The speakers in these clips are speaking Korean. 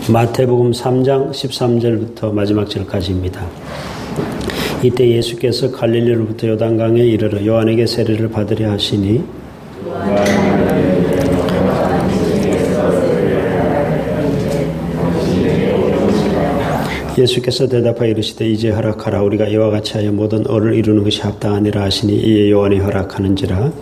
마태복음 3장 13절부터 마지막 절까지입니다. 이때 예수께서 갈릴리로부터 요단강에 이르러 요한에게 세례를 받으려 하시니 예수께서 대답하여 이르시되 이제 허락하라. 우리가 이와 같이 하여 모든 의를 이루는 것이 합당하니라 하시니 이에 요한이 허락하는지라.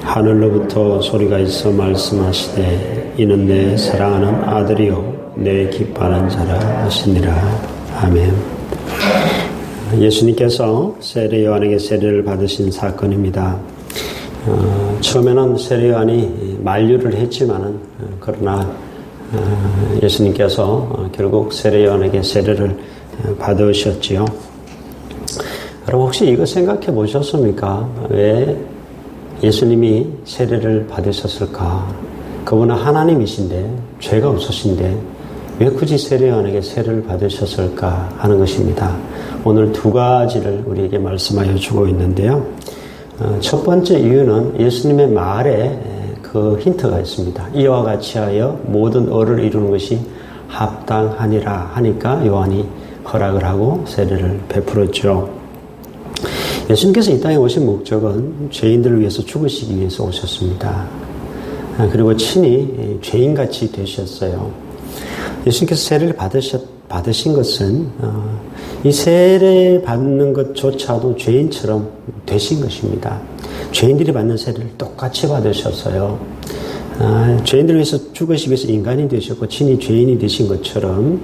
하늘로부터 소리가 있어 말씀하시되 이는 내 사랑하는 아들이요 내 기뻐하는 자라 하시니라. 아멘. 예수님께서 세례 요한에게 세례를 받으신 사건입니다. 처음에는 세례 요한이 만류를 했지만은 그러나 예수님께서 결국 세례 요한에게 세례를 받으셨지요. 여러분 혹시 이거 생각해 보셨습니까? 왜 예수님이 세례를 받으셨을까? 그분은 하나님이신데 죄가 없으신데 왜 굳이 세례 요한에게 세례를 받으셨을까 하는 것입니다. 오늘 두 가지를 우리에게 말씀하여 주고 있는데요. 첫 번째 이유는 예수님의 말에 그 힌트가 있습니다. 이와 같이 하여 모든 의를 이루는 것이 합당하니라 하니까 요한이 허락을 하고 세례를 베풀었죠. 예수님께서 이 땅에 오신 목적은 죄인들을 위해서 죽으시기 위해서 오셨습니다. 그리고 친히 죄인같이 되셨어요. 예수님께서 세례를 받으신 것은 이 세례 받는 것조차도 죄인처럼 되신 것입니다. 죄인들이 받는 세례를 똑같이 받으셨어요. 죄인들을 위해서 죽으시기 위해서 인간이 되셨고 친히 죄인이 되신 것처럼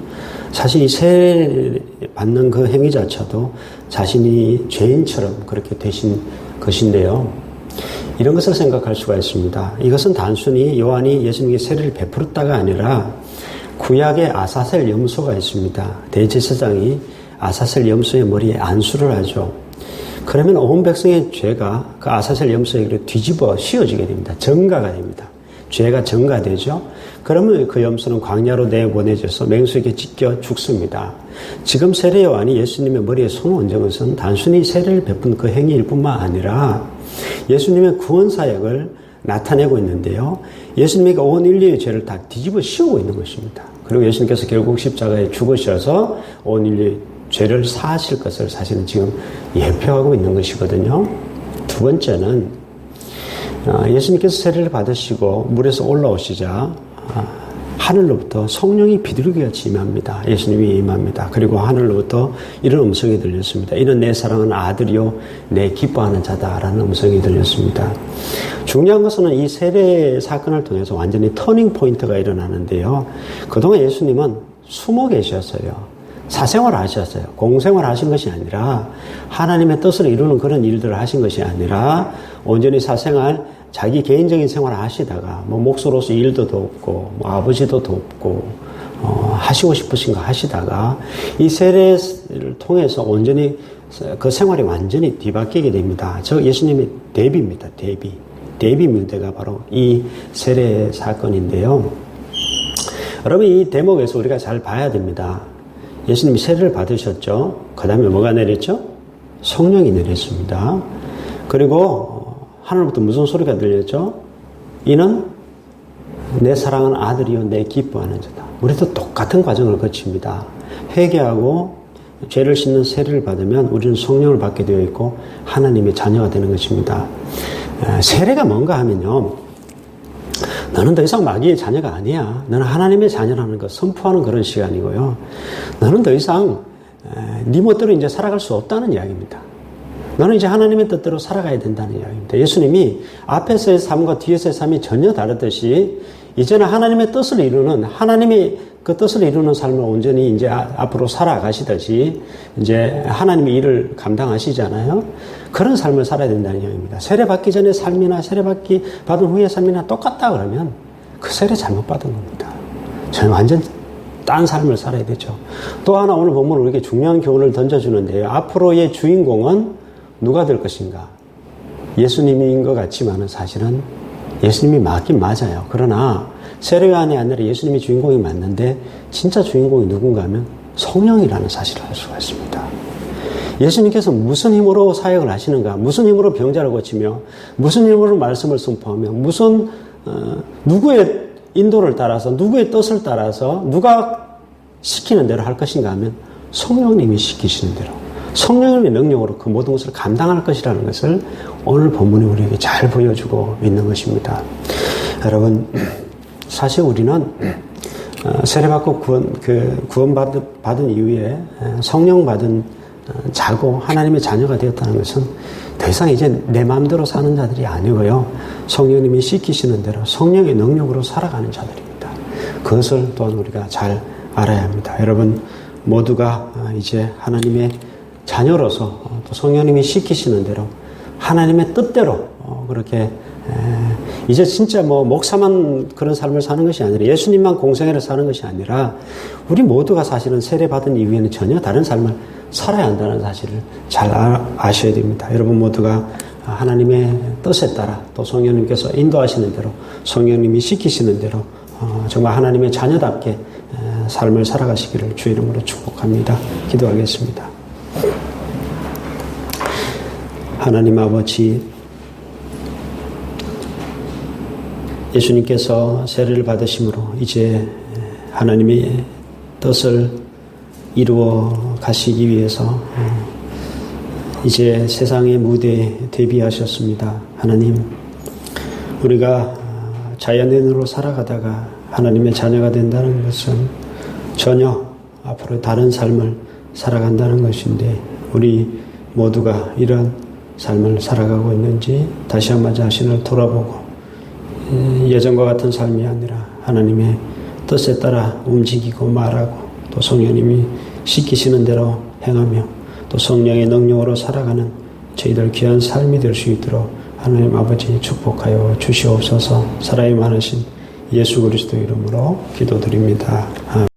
사실 이 세례 받는 그 행위 자체도 자신이 죄인처럼 그렇게 되신 것인데요. 이런 것을 생각할 수가 있습니다. 이것은 단순히 요한이 예수님께 세례를 베풀었다가 아니라 구약의 아사셀 염소가 있습니다. 대제사장이 아사셀 염소의 머리에 안수를 하죠. 그러면 온 백성의 죄가 그 아사셀 염소에게 뒤집어 씌워지게 됩니다. 전가가 됩니다. 죄가 전가되죠. 그러면 그 염소는 광야로 내보내져서 맹수에게 찢겨 죽습니다. 지금 세례 요한이 예수님의 머리에 손을 얹은 것은 단순히 세례를 베푼 그 행위일 뿐만 아니라 예수님의 구원 사역을 나타내고 있는데요. 예수님이 온 인류의 죄를 다 뒤집어 씌우고 있는 것입니다. 그리고 예수님께서 결국 십자가에 죽으셔서 온 인류의 죄를 사하실 것을 사실은 지금 예표하고 있는 것이거든요. 두 번째는 예수님께서 세례를 받으시고 물에서 올라오시자 하늘로부터 성령이 비둘기같이 임합니다. 예수님이 임합니다. 그리고 하늘로부터 이런 음성이 들렸습니다. 이는 내 사랑하는 아들이요 내 기뻐하는 자다라는 음성이 들렸습니다. 중요한 것은 이 세례 사건을 통해서 완전히 터닝 포인트가 일어나는데요. 그동안 예수님은 숨어 계셨어요. 사생활을 하셨어요. 공생활을 하신 것이 아니라 하나님의 뜻을 이루는 그런 일들을 하신 것이 아니라 온전히 사생활 자기 개인적인 생활을 하시다가 목소로서 일도 돕고 아버지도 돕고 하시고 싶으신 거 하시다가 이 세례를 통해서 온전히 그 생활이 완전히 뒤바뀌게 됩니다. 저 예수님의 대비입니다. 대비 묘대가 바로 이 세례 사건인데요. 여러분 이 대목에서 우리가 잘 봐야 됩니다. 예수님이 세례를 받으셨죠. 그 다음에 뭐가 내렸죠? 성령이 내렸습니다. 그리고 하늘부터 무슨 소리가 들렸죠? 이는 내 사랑하는 아들이요 내 기뻐하는 자다. 우리도 똑같은 과정을 거칩니다. 회개하고 죄를 씻는 세례를 받으면 우리는 성령을 받게 되어 있고 하나님의 자녀가 되는 것입니다. 세례가 뭔가 하면요. 너는 더 이상 마귀의 자녀가 아니야. 너는 하나님의 자녀라는 것 선포하는 그런 시간이고요. 너는 더 이상 네 멋대로 이제 살아갈 수 없다는 이야기입니다. 너는 이제 하나님의 뜻대로 살아가야 된다는 이야기입니다. 예수님이 앞에서의 삶과 뒤에서의 삶이 전혀 다르듯이 이제는 하나님의 뜻을 이루는 하나님의 그 뜻을 이루는 삶을 온전히 이제 앞으로 살아가시듯이 이제 하나님의 일을 감당하시잖아요. 그런 삶을 살아야 된다는 이야기입니다. 세례 받기 전에 삶이나 세례 받은 후의 삶이나 똑같다 그러면 그 세례 잘못 받은 겁니다. 저는 완전 딴 삶을 살아야 되죠. 또 하나 오늘 본문 우리에게 중요한 교훈을 던져주는데요. 앞으로의 주인공은 누가 될 것인가? 예수님인 것 같지만은 사실은 예수님이 맞긴 맞아요. 그러나 세례 요한이 아니라 예수님이 주인공이 맞는데 진짜 주인공이 누군가 하면 성령이라는 사실을 알 수가 있습니다. 예수님께서 무슨 힘으로 사역을 하시는가? 무슨 힘으로 병자를 고치며 무슨 힘으로 말씀을 선포하며 무슨 누구의 인도를 따라서 누구의 뜻을 따라서 누가 시키는 대로 할 것인가 하면 성령님이 시키시는 대로 성령님의 능력으로 그 모든 것을 감당할 것이라는 것을 오늘 본문이 우리에게 잘 보여주고 있는 것입니다. 여러분, 사실 우리는 세례받고 구원받은 이후에 성령 받은 자고 하나님의 자녀가 되었다는 것은 더 이상 이제 내 마음대로 사는 자들이 아니고요. 성령님이 시키시는 대로 성령의 능력으로 살아가는 자들입니다. 그것을 또한 우리가 잘 알아야 합니다. 여러분 모두가 이제 하나님의 자녀로서 또 성령님이 시키시는 대로 하나님의 뜻대로 그렇게 이제 진짜 목사만 그런 삶을 사는 것이 아니라 예수님만 공생애를 사는 것이 아니라 우리 모두가 사실은 세례받은 이후에는 전혀 다른 삶을 살아야 한다는 사실을 잘 아셔야 됩니다. 여러분 모두가 하나님의 뜻에 따라 또 성령님께서 인도하시는 대로 성령님이 시키시는 대로 정말 하나님의 자녀답게 삶을 살아가시기를 주의 이름으로 축복합니다. 기도하겠습니다. 하나님 아버지, 예수님께서 세례를 받으심으로 이제 하나님의 뜻을 이루어 가시기 위해서 이제 세상의 무대에 데뷔하셨습니다. 하나님, 우리가 자연인으로 살아가다가 하나님의 자녀가 된다는 것은 전혀 앞으로 다른 삶을 살아간다는 것인데 우리 모두가 이런 삶을 살아가고 있는지 다시 한번 자신을 돌아보고 예전과 같은 삶이 아니라 하나님의 뜻에 따라 움직이고 말하고 또 성령님이 시키시는 대로 행하며 또 성령의 능력으로 살아가는 저희들 귀한 삶이 될 수 있도록 하나님 아버지 축복하여 주시옵소서. 사랑이 많으신 예수 그리스도 이름으로 기도드립니다. 아멘.